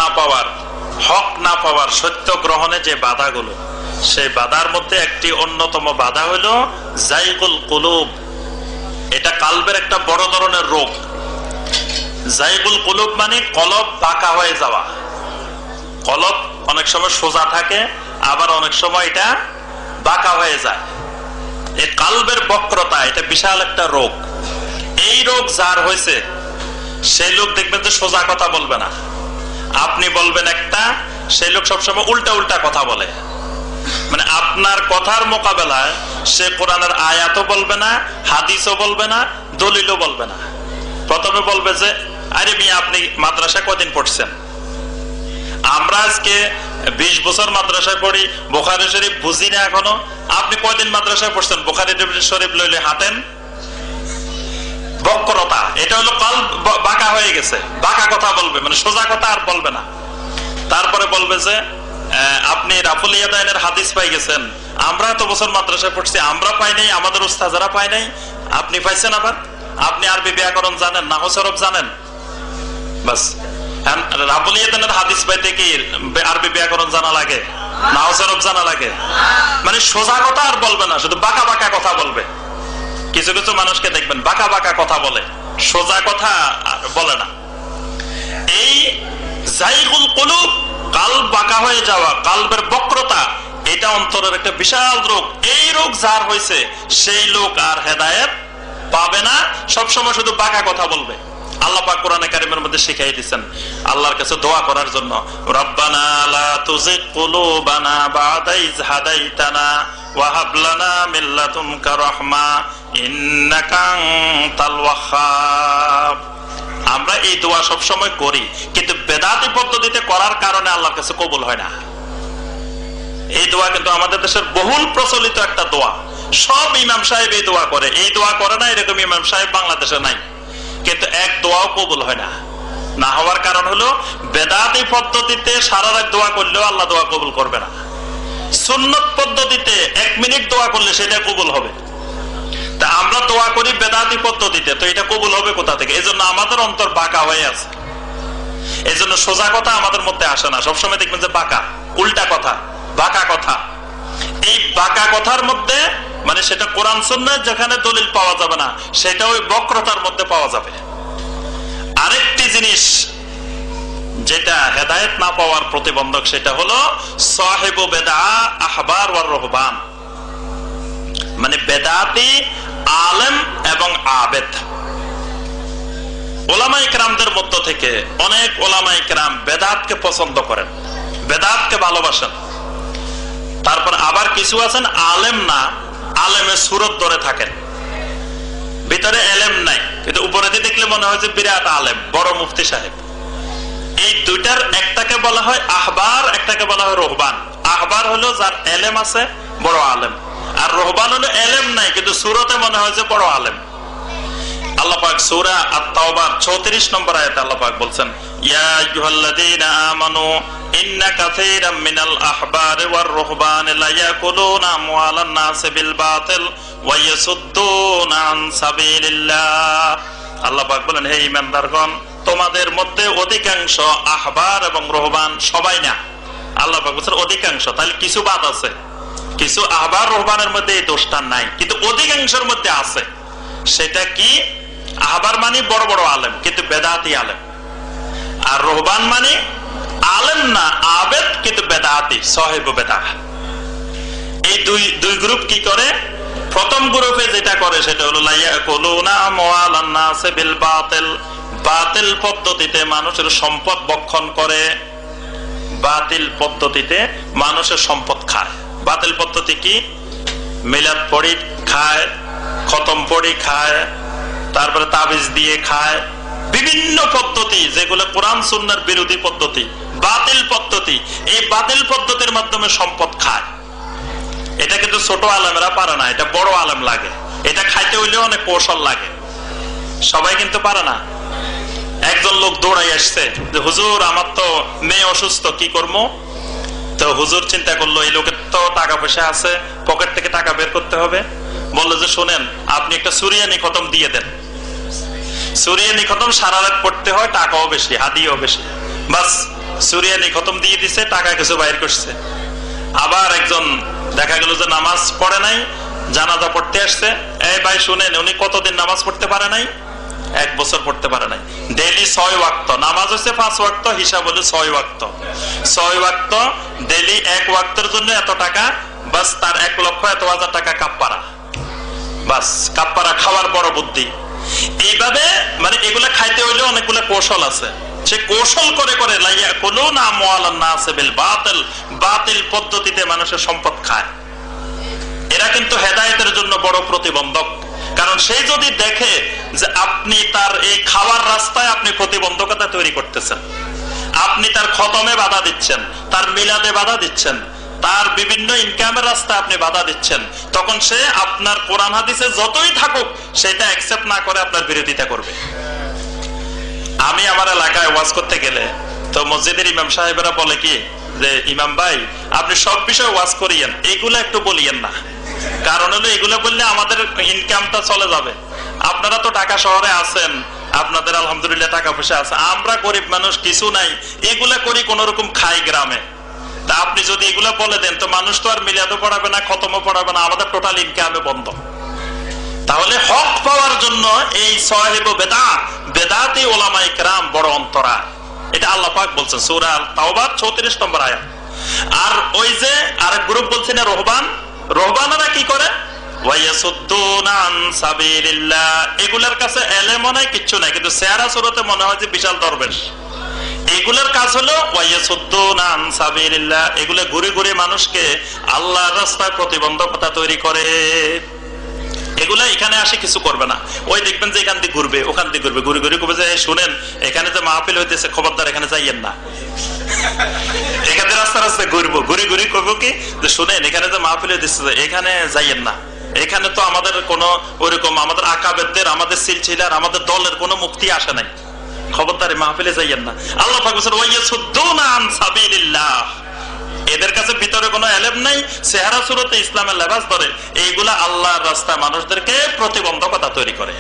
না পাওয়ার, হক না পাওয়ার, সত্য গ্রহণে যে বাধাগুলো, সেই বাধার মধ্যে একটি অন্যতম বাধা হলো জাইগুল কুলুব। এটা কালবের একটা বড় ধরনের রোগ। জাইগুল কুলুব মানে কলব বাঁকা হয়ে যাওয়া। কলব অনেক সময় সোজা থাকে, আবার অনেক সময় এটা বাঁকা হয়ে যায়। এই কালবের বক্রতা, এটা বিশাল একটা রোগ। এই রোগ যার হয়েছে সেই লোক দেখবেন যে সোজা কথা বলবে না। আপনি বলবেন একটা, সেই লোক সবসময় উল্টা উল্টা কথা বলে। মানে আপনার কথার মোকাবেলায় সে কোরআনের আয়াতও বলবে না, হাদিসও বলবে না, দলিলও বলবে না। প্রথমে বলবে যে আরে মিয়া আপনি মাদ্রাসা কদিন পড়ছেন? আমরা আজকে 20 বছর মাদ্রাসায় পড়ি, বুখারী শরীফ বুঝি না এখনো। আপনি কয়দিন মাদ্রাসায় পড়ছেন? বুখারী শরীফ লইলে হাঁটেন। বক্রতা, এটা হলো কাল বাঁকা হয়ে গেছে, বাঁকা কথা বলবে, মানে সোজা কথা আর বলবে না। তারপরে বলবে যে আপনি রাফুল ইয়াদাইনের হাদিস পাই গেছেন, আমরা এত বছর মাদ্রাসায় পড়ছি, আমরা পাই নাই, আমাদের উস্তাদরা পাই নাই, আপনি পাইছেন। আবার আপনি আরবি ব্যাকরণ জানেন, নাহু সরফ জানেন, বাস। রাফুল ইয়াদাইনের হাদিস পাইতে কি আরবি ব্যাকরণ জানা লাগে, নাহু সরফ জানা লাগে? মানে সোজা কথা আর বলবে না, শুধু বাঁকা বাঁকা কথা বলবে। কিছু কিছু মানুষকে দেখবেন বাঁকা বাঁকা কথা বলে, সোজা কথা বলে না। এই জাইগুল কুলুব, কালব বাঁকা হয়ে যাওয়া, কালবের বক্রতা, এটা অন্তরের একটা বিশাল রোগ। এই রোগ যার হয়েছে সেই লোক আর হেদায়েত পাবে না, সবসময় শুধু বাঁকা কথা বলবে। আল্লাহ পাক কোরআনে কারীমের মধ্যে শিখাই দিয়েছেন আল্লাহর কাছে দোয়া করার জন্য, রব্বানা লা তুযিগ কুলুবানা বা'দা ইয হাদাইতানা ওয়া হাব লানা মিন লাদুনকা রাহমা ইন্নাকা আনতাল ওয়াহ্হাব। আমরা এই দোয়া সব সময় করি, কিন্তু বেদাতি পদ্ধতিতে করার কারণে আল্লাহর কাছে কবুল হয় না। এই দোয়া কিন্তু আমাদের দেশের বহুল প্রচলিত একটা দোয়া। সব ইমাম সাহেব এই দোয়া করে, এই দোয়া করে না এরকম ইমাম সাহেব বাংলাদেশে নাই, কিন্তু এক দোয়াও কবুল হয় না। না হওয়ার কারণ হলো বেদাতি পদ্ধতিতে সারা রাত দোয়া করলেও আল্লাহ দোয়া কবুল করবে না। সুন্নত পদ্ধতিতে 1 মিনিট দোয়া করলে সেটা কবুল হবে। তা আমরা দোয়া করি বেদাতি পদ্ধতিতে, তো এটা কবুল হবে কোথা থেকে? এই জন্য আমাদের অন্তর বাঁকা হয়ে আছে। এই জন্য সোজা কথা আমাদের মধ্যে আসে না, সবসময় দেখবেন যে বাঁকা, উল্টা কথা, বাঁকা কথা। এই বাঁকা কথার মধ্যে মানে সেটা কোরআন সুন্নাহ যেখানে দলিল পাওয়া যাবে না, সেটা ওই বক্রতার মধ্যে পাওয়া যাবে। আরেকটি জিনিস যেটা হেদায়েত না পাওয়ার প্রতিবন্ধক, সেটা হলো সাহিবু বিদআ আহবার ওয়ার রুহবান। মানে বেদাতি আলেম এবং আবেদ। ওলামায়ে কেরামদের মধ্য থেকে অনেক ওলামায়ে কেরাম বেদাতকে পছন্দ করেন, বেদাতকে ভালোবাসেন। তারপর আবার কিছু আছেন আলেম না, আলেমের সুরত ধরে থাকেন, ভিতরে এলেম নাই, কিন্তু উপরে দিয়ে দেখলে মনে হয় যে বিরাট আলেম, বড় মুফতি সাহেব। এই দুইটার একটাকে বলা হয় আহবার, একটাকে বলা হয় রুহবান। আহবার হলো যার এলেম আছে, বড় আলেম, আর রুহবান হলো এলেম নাই কিন্তু সুরতে মনে হয় যে বড় আলেম। আল্লাহ পাক সূরা আত-তাওবার 34 নম্বর আয়াতে আল্লাহ পাক বলছেন, ইয়া আইয়ুহাল্লাযীনা আমানু ইন্না কাসীরাম মিনাল আহবারি ওয়ার রুহবানি লা ইয়াকুলুনা আমওয়ালান নাসি বিল বাতিল ওয়া ইয়াসুদ্দুনা আন সাবিলিল্লাহ। আল্লাহ পাক বলেন, হে ঈমানদারগণ, তোমাদের মধ্যে অধিকাংশ আহবার এবং রুহবান, সবাই না, আল্লাহ পাক বলেন অধিকাংশ। তাহলে কিছু বাদ আছে, কিছু আহবার রুহবানের মধ্যে এই দোষটা নাই, কিন্তু অধিকাংশের মধ্যে আছে। সেটা কি? আহবার মানে বড় বড় আলেম কিন্তু বেদাতি আলেম, আর রুহবান মানে আলেম না আবেদ কিন্তু বেদাতি, সাহিব বেদাত। এই দুই গ্রুপ কি করে? প্রথম গ্রুপে যেটা করে সেটা হলো লা ইয়াকুলুনা আমওয়ালান নাসি বিল বাতিল, বাতিল পদ্ধতিতে মানুষের সম্পদ ভক্ষণ করে, বাতিল পদ্ধতিতে মানুষের সম্পদ খায়। বাতিল পদ্ধতি কি? মিলাদ পড়ি খায়, খতম পড়ি খায়, তারপরে তাবিজ দিয়ে খায়, বিভিন্ন পদ্ধতি যেগুলো কোরআন সুন্নাহর বিরোধী পদ্ধতি, বাতিল পদ্ধতি। এই বাতিল পদ্ধতির মাধ্যমে সম্পদ খায়। এটা কিন্তু ছোট আলেমরা পারে না, এটা বড় আলেম লাগে। এটা খাইতে হইলে অনেক কৌশল লাগে, সবাই কিন্তু পারে না। একজন লোক দৌড়াই আসছে যে হুজুর আমার তো মেয়ে অসুস্থ, কি করবো? তো হুজুর চিন্তা করলো এই লোকের তো টাকা পয়সা আছে, পকেট থেকে টাকা বের করতে হবে। বললো যে শোনেন, আপনি একটা সুরিয়ানি খতম দিয়ে দেন। সুরিয়ানি খতম সারা রাত পড়তে হয়, টাকাও বেশি, হাদিয়াও বেশি। বাস সুরিয়ানি খতম দিয়ে দিছে, টাকা কিছু বাইর করছে। আবার একজন দেখা গেল যে নামাজ পড়ে নাই, জানাজা পড়তে আসছে, এই ভাই শুনেন উনি কতদিন নামাজ পড়তে পারে নাই? 1 বছর পড়তে পারে নাই। ডেইলি 6 ওয়াক্ত নামাজ হচ্ছে, 5 ওয়াক্ত, হিসাব হলো 6 ওয়াক্ত। 6 ওয়াক্ত ডেইলি 1 ওয়াক্তের জন্য এত টাকা, বাস তার 1,00,000 টাকা কাপ্পারা, বাস কাপ্পারা খাওয়ার বড় বুদ্ধি। এইভাবে মানে এগুলা খাইতে হইলে অনেকগুলো কৌশল আছে, সে কৌশল করে করে লাইয়া কোনো না মোয়ালান না আছে বিল বাতিল, বাতিল পদ্ধতিতে মানুষের সম্পদ খায়। এরা কিন্তু হেদায়েতের জন্য বড় প্রতিবন্ধক। কারণ সে যদি দেখে যে আপনি তার এই খাওয়ার রাস্তায় আপনি প্রতিবন্ধকতা তৈরি করতেছেন, আপনি তার খতমে বাধা দিচ্ছেন, তার মিলাদে বাধা দিচ্ছেন, তার বিভিন্ন ইনকামের রাস্তায় আপনি বাধা দিচ্ছেন, তখন সে আপনার কোরআন হাদিসে যতই থাকুক সেটা অ্যাকসেপ্ট না করে আপনার বিরোধিতা করবে। আমি আমার এলাকায় ওয়াজ করতে গেলে তো মসজিদের ইমাম সাহেবেরা বলে কি যে ইমাম ভাই আপনি সব বিষয়ে ওয়াজ করিয়েন, এইগুলো একটু বলিয়েন না। কারণ হলো এগুলো বললে আমাদের ইনকামটা চলে যাবে। আপনারা তো ঢাকা শহরে আছেন, আপনাদের আলহামদুলিল্লাহ টাকা পয়সা আছে, আমরা গরিব মানুষ, কিছু নাই, এগুলা করি কোন রকম খাই গ্রামে। তা আপনি যদি এগুলা বলে দেন তো মানুষ তো আর মিলাদও পড়াবে না, খতমও পড়াবে না, আমাদের টোটাল ইনকামে বন্ধ। তাহলে হক পাওয়ার জন্য এই সাহেব বেদাত, বেদাতি ওলামায়ে কেরাম বড় অন্তরা। এটা আল্লাহ পাক বলছেন সূরা তাওবা 34 নম্বর আয়াত। আর ওই যে আরেক গ্রুপ বলছেন না রহবান, রহবানেরা কি করে? ওয়ায়াসুদ্দুনা আন সাবিলিল্লাহ। এগুলোর কাছে এলেমও নাই, কিচ্ছু নাই, কিন্তু চেহারা সুরতে মনে হয় যে বিশাল দরবেশ। এগুলোর কাজ হলো ওয়ায়াসুদ্দুনা আন সাবিলিল্লাহ, এগুলো ঘুরে ঘুরে মানুষকে আল্লাহর রাস্তায় প্রতিবন্ধকতা তৈরি করে। এগুলা এখানে আসে কিছু করবে না, ওই দেখবেন যে এখান দিয়ে ঘুরবে, ওখান দিয়ে ঘুরবে, ঘুরে ঘুরে করবে যে শুনেন এখানে যে মাহফিল হইতেছে, খবরদার এখানে যাইয়েন না। এখানে রাস্তা রাস্তায় ঘুরবো, ঘুরে ঘুরে করবো কি যে শুনেন এখানে যে মাহফিল হইতেছে এখানে যাইয়েন না, এখানে তো আমাদের কোনো ওইরকম আমাদের আকাবেরদের, আমাদের সিলসিলার, আমাদের দলের কোনো মুক্তি আসে নাই, খবরদার মাহফিলে যাইয়েন না। আল্লাহ পাক বলেন ওয়ায়াসুদ্দুনা আন সাবিলিল্লাহ। এদের কাছে ভিতরে কোনো এলেম নাই, চেহারা সুরতে ইসলামের লেবাস ধরে, এইগুলা আল্লাহর রাস্তায় মানুষদেরকে প্রতিবন্ধকতা তৈরি করে।